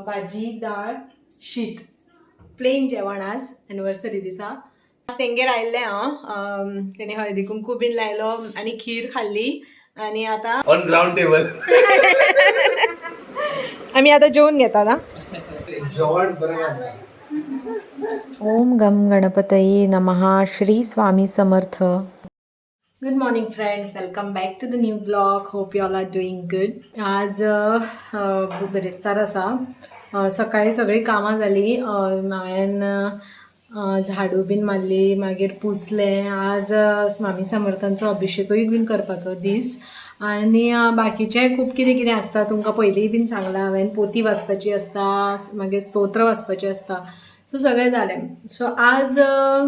भाजी डाळ शीत प्लेन जेवण आज एनिवर्सरी दिसा तेंगेर आयिल्ले हांव तेणी हळदी कुंकू बीन लायलो आनी खीर खाल्ली आनी आतां ऑन ग्राउंड टेबल आमी आतां जेवून घेता ना. ओम गम गणपतये नमः. Shri Swami Samarth. Good morning friends, welcome back to the new blog. Hope you all are doing good. आज बेरेस्तार आसा. सकाळी सगळी कामां जाली. हांवें झाडू बीन मारली, मागीर पुसलें. आज स्वामी समर्थांचो अभिषेकूय बीन करपाचो दीस आनी बाकीचें खूब कितें कितें आसता. तुमकां पयलींय बीन सांगलां हांवें. पोथी वाचपाची आसता, मागीर स्तोत्र वाचपाचें आसता. सो सगळें जालें. सो आज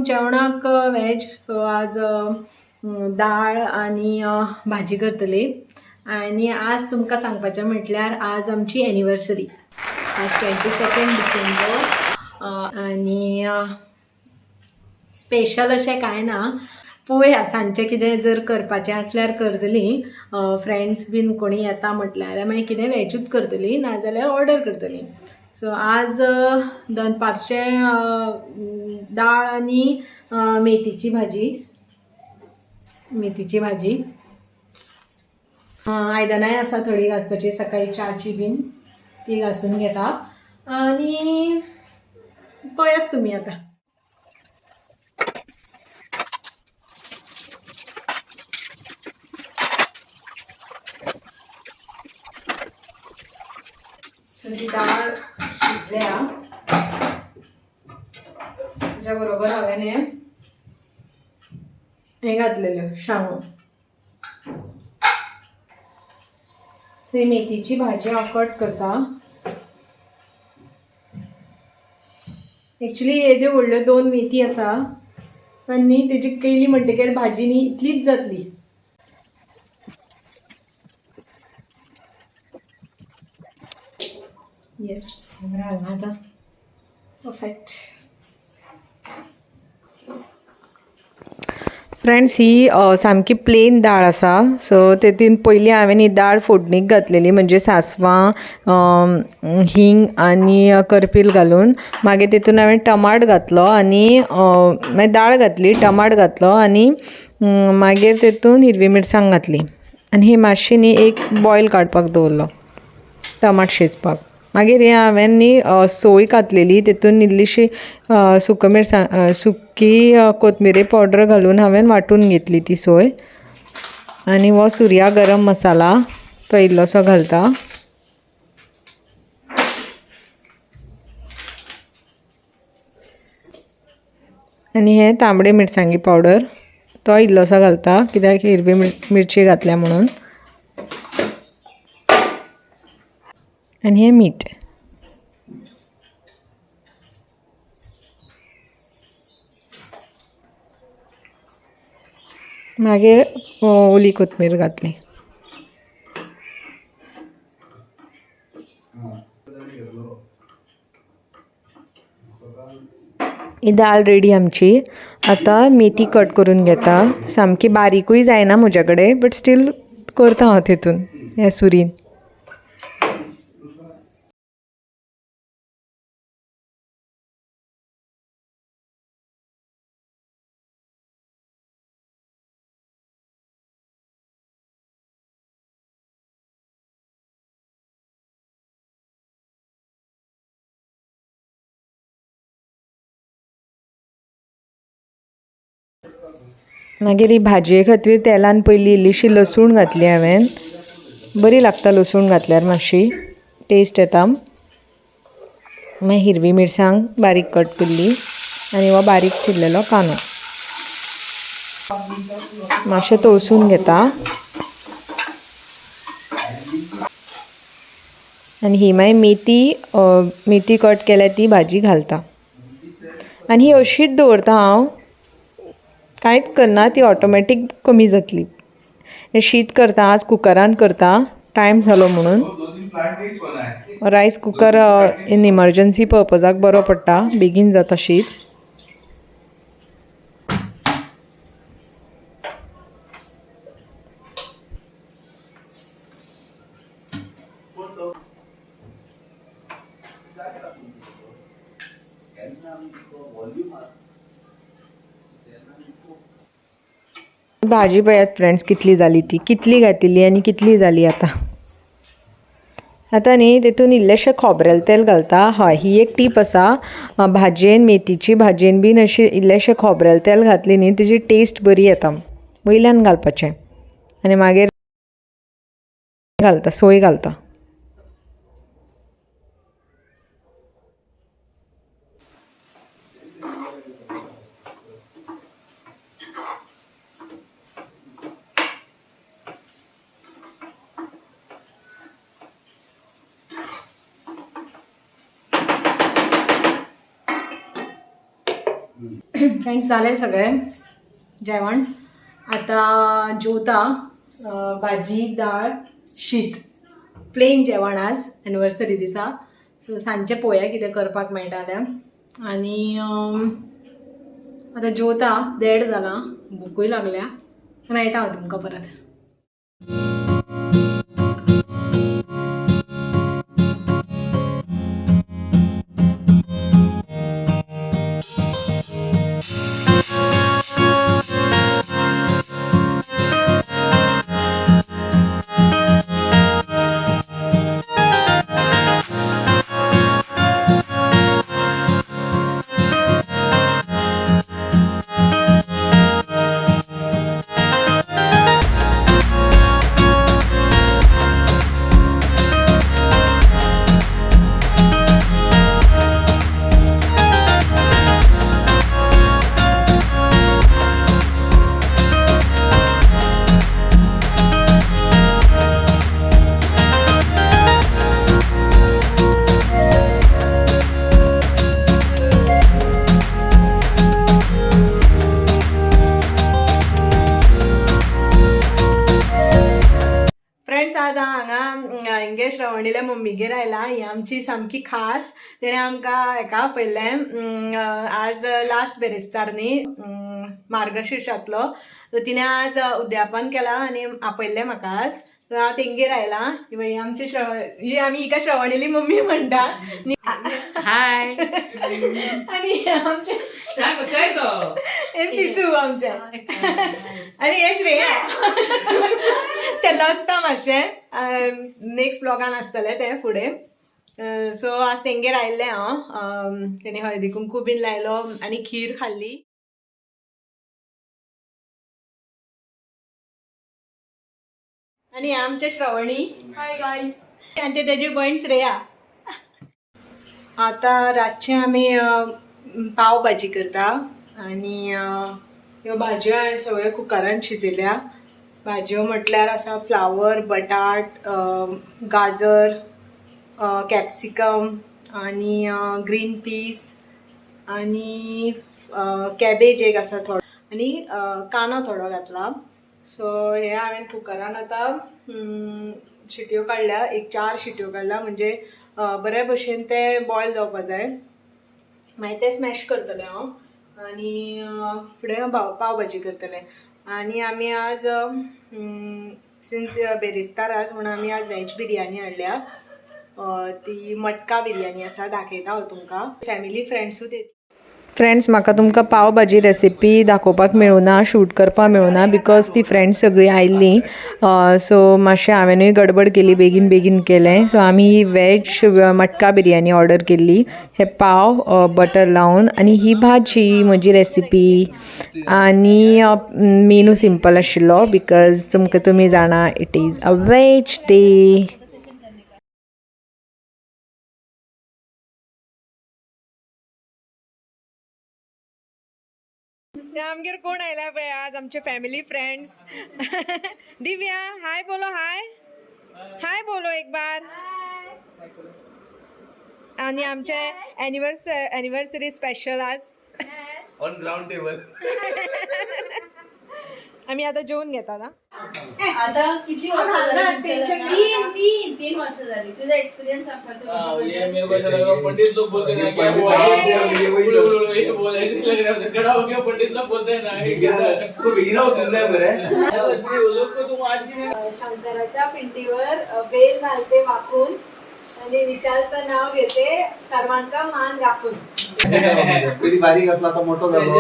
जेवणाक वेज. सो आज दाळ आनी भाजी करतली. आनी आज तुमकां सांगपाचें म्हटल्यार आज आमची एनिवर्सरी. आज 22 डिसेंबर. आनी स्पेशल अशें कांय ना. पळोवया सांजचें कितें जर करपाचें आसल्यार करतली. फ्रेंड्स बीन कोणी येता म्हटल्यार मागीर कितें वेजूच करतली, नाजाल्यार ऑर्डर करतली. सो आज दनपारचें दाळ आनी मेथीची भाजी. आयदनांय आसा थोडी घासपाची, सकाळी च्याची बीन ती घासून घेता. आनी पळयात तुमी आतां. सो ती दाळ शिजल्या. त्याच्या बरोबर हांवें हे घातलेल्यो शांगो. सो ही मेथीची भाजी हांव कट करता. एक्चुली येद्यो व्हडल्यो 2 मेथी आसा आनी तेजी केली म्हणटकीर भाजी न्ही इतलीच जातली. येस आता परफेक्ट. फ्रेंड्स, ही सामकी प्लेन दाळ आसा. सो तेतून पयलीं हांवें ही दाळ फोडणीक घातलेली, म्हणजे सासवां, हिंग आनी करपील घालून. मागीर तेतून हांवें टमाट घातलो आनी मागीर दाळ घातली, टमाट घातलो आनी मागीर तेतून हिरवी मिरसांग घातली. आनी ही मातशी न्ही एक बॉयल काडपाक दवरलो, टमाट शिजपाक. मागीर हे हांवें न्ही सोय घातलेली, तेतून इल्लीशी सुकी कोथमिरी पावडर घालून हांवें वांटून घेतली ती सोय. आनी हो सुर्या गरम मसाला तो इल्लोसो घालता. आनी हे तांबडे मिरसांगी पावडर तो इल्लोसो घालता, कित्याक हिरवी मिरची घातल्या म्हणून. आनी हे मीठ. मागीर ओली कोथमीर घातली. ही दाळ रेडी आमची. आतां मेथी कट करून घेता. सामकी बारीकूय जायना म्हज्या कडेन, बट स्टील करता हांव तितून हे सुरीन. मागीर ही भाजये खातीर तेलान पयलीं इल्लीशी लसूण घातली हांवें. बरी लागता लसूण घातल्यार, मातशी टेस्ट येता. मागीर हिरवी मिरसांग बारीक कट केल्ली आनी हो बारीक चिरलेलो कांदो मातशें तळसून घेता. आनी ही मागीर मेथी कट केल्या ती भाजी घालता. आनी ही अशीच दवरता हांव, कांयच करना, ती ऑटोमॅटीक कमी जातली. हें शीत करता आज कुकरान करता, टायम जालो म्हणून. रायस कुकर इन इमर्जन्सी पर्पजाक बरो पडटा, बेगीन जाता शीत. भाजी पळयात फ्रेंड्स कितली जाली ती, कितली घातिल्ली आनी कितली जाली आतां. आतां न्ही तेतून इल्लेशें खोबरेल तेल घालता. हय, ही एक टीप आसा. भाजयेन मेथीची भाजयेन बीन अशी इल्लेशें खोबरेल तेल घातली न्ही तेजी टेस्ट बरी येता. वयल्यान घालपाचें आनी मागीर घालता, सोय घालता. फ्रेंड्स जालें सगळें जेवण. आतां जेवता. भाजी, दाळ, शीत, प्लेन जेवण आज एनिवर्सरी दिसा. सो सांजचें पळोवया कितें करपाक मेळटा जाल्यार. आनी आतां जेवता. देड जालां, भूकूय लागल्या. मेळटा हांव तुमकां परत. फ्रेंड्स आज हांगा हिंगे श्रवणील्या मम्मीगेर आयला. ही आमची सामकी खास. तेणें आमकां हेका आपयल्लें. आज लास्ट बेरेस्तार न्ही मार्गशीर्शांतलो. सो तिणें आज उद्यापन केलां आनी आपयल्लें म्हाका आज. सो हांव तेंगेर आयला. ही आमची ही आमी हिका श्रवणीली मम्मी म्हणटा. हाय. आनी आमचे हे सितू आमचे. आनी हे श्रेया. ते लसता मातशें. नेक्स्ट ब्लॉगान आसतलें तें फुडें. सो आज तेंगेर आयिल्लें हांव. तेणी हळदी कुंकू बीन लायलो आनी खीर खाल्ली. आनी आमचे श्रवणी. Hi guys. आनी ते तेजी भयण श्रेया. आतां रातचें आमी पाव भाजी करता. आनी ह्यो भाजयो हांवें सगळ्यो कुकरान शिजयल्या. भाजयो म्हटल्यार आसा फ्लावर, बटाट, गाजर, कॅप्सिकम आनी ग्रीन पीस आनी कॅबेज एक आसा थोडो आनी कांदो थोडो घातला. सो हे हांवें कुकरान आतां शिट्यो काडल्या. एक 4 शिट्यो काडल्या म्हणजे बरे भशेन ते बॉयल जावपाक जाय. मागीर ते स्मॅश करतलें हांव आनी फुडें पाव भाजी करतलें. आनी आमी आज सिन्स बेरेस्तार आज म्हणून आमी आज वॅज बिरयानी हाडल्या. ती मटका बिरयानी आसा. दाखयता हांव तुमकां. फॅमिली फ्रेंड्सूच येत. फ्रेंड्स म्हाका तुमकां पाव भाजी रेसिपी दाखोवपाक मेळूना, शूट करपाक मेळूना बिकॉज ती फ्रेंड्स सगळीं आयिल्लीं. सो मातशें हांवेनूय गडबड केली, बेगीन बेगीन केलें. सो आमी वॅज मटका बिरयानी ऑर्डर केल्ली. हे पाव बटर लावन आनी ही भाजी म्हजी रेसिपी. आनी मेनू सिंपल आशिल्लो बिकॉज तुमी जाणा it is a veg day. आमगेर कोण आयला पळय आज आमचे फॅमिली फ्रेंड्स. दिव्या हाय बोलो. हाय हाय बोलो एक बार. आणि आमचे एनिवर्सरी स्पेशल आज ऑन ग्राउंड टेबल. आम्ही आता जेवून घेता ना. आता किती वर्ष झाली? तीन वर्ष झाली. तुझा एक्सपिरियन्स ये मेरे को ऐसा लग रहा है पंडित लोग बोलते हैं क्या वो ये बोल ऐसे लग रहा है खड़ा हो गया पंडित लोग बोलते हैं ना तो बिगिना होत नाही बरं. वो लोग को तुम आज की शंकराच्या पिंटीवर बेल घालते वाकून आणि विशालचं नाव घेते सर्वांचा मान राखून. कधी बारीक असला तर मोठं झालो.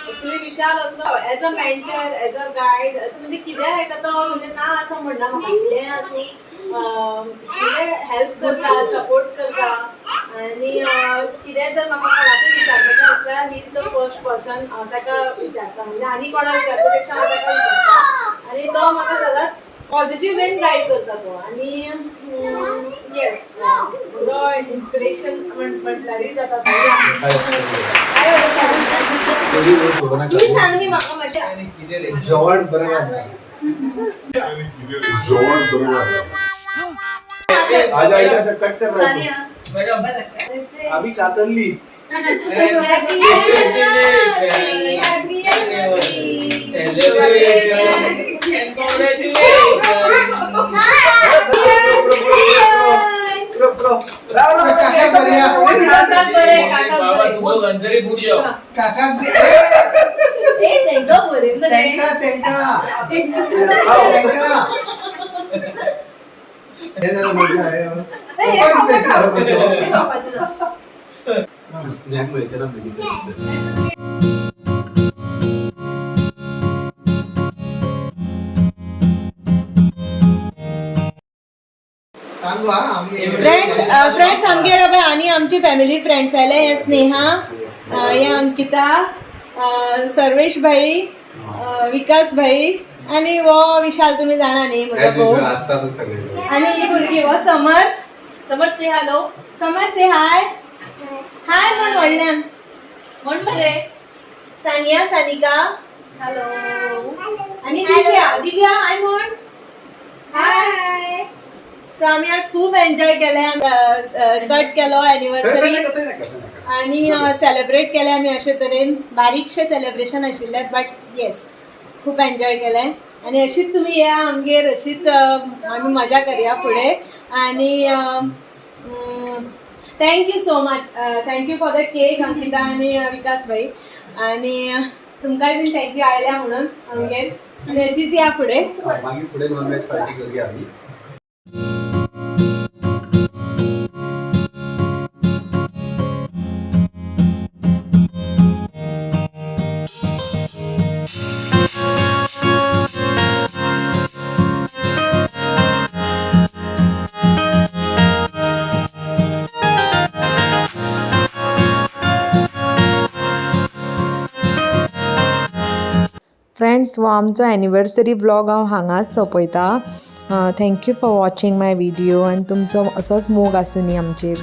ऍक्च्युली विशाल असलो as a mentor as a guide असं म्हणजे कितें हेका तो म्हणजे ना असं म्हणना म्हाका कितें असो म्हणजे हेल्प करता सपोर्ट करता आनी कितें जर म्हाका कोणाकूय विचारपाचें आसल्यार he is the first person हांव ताका विचारता म्हणजे आनी कोणाक विचारता पेक्षा हांव ताका विचारता आनी तो म्हाका सदांच पॉझिटिव्ह वेन गायड करता तो आनी येस म्हजो इन्स्पिरेशन म्हटल्यारय जाता तुम्ही सांग म्हाका मातशें जेवण बरें जाता. आज आईला तर कट कर रहा है. मैडम अभी कातरली. फ्रेंड्स आमगेर पळय आनी आमची फॅमिली फ्रेंड्स आयले हे स्नेहा हे अंकिता सर्वेश भाई विकास भाई आनी वो विशाल तुम्ही जाणा न्ही म्हजो भाऊ असतातच सगळे. आनी ही भुरगी वो समर्थ से हॅलो समर्थ से हाय हाय म्हण व्हडल्यान म्हण मरे सानिया सानिका हॅलो आनी दिव्या हाय म्हण हाय. सो आमी आज खूब एन्जॉय केलें कट केलो एनिवर्सरी आनी सेलिब्रेट केलें आमी अशे तरेन बारीकशें सेलिब्रेशन आशिल्लें बट येस खूब एन्जॉय केलें आनी अशीच तुमी या आमगेर अशीच आमी मजा करया फुडें आनी thank you so much thank you for the cake Ankita आनी विकास भाई आनी तुमकांय बीन थँक्यू आयल्या म्हणून आमगेर आनी अशीच या फुडें मागीर फुडें नॉनव्हेज पार्टी करूया आमी. फ्रेंड्स हो आमचो एनिवर्सरी व्लॉग हांव हांगाच सोंपयता. Thank you for watching my video आनी तुमचो असोच मोग आसूं न्ही आमचेर.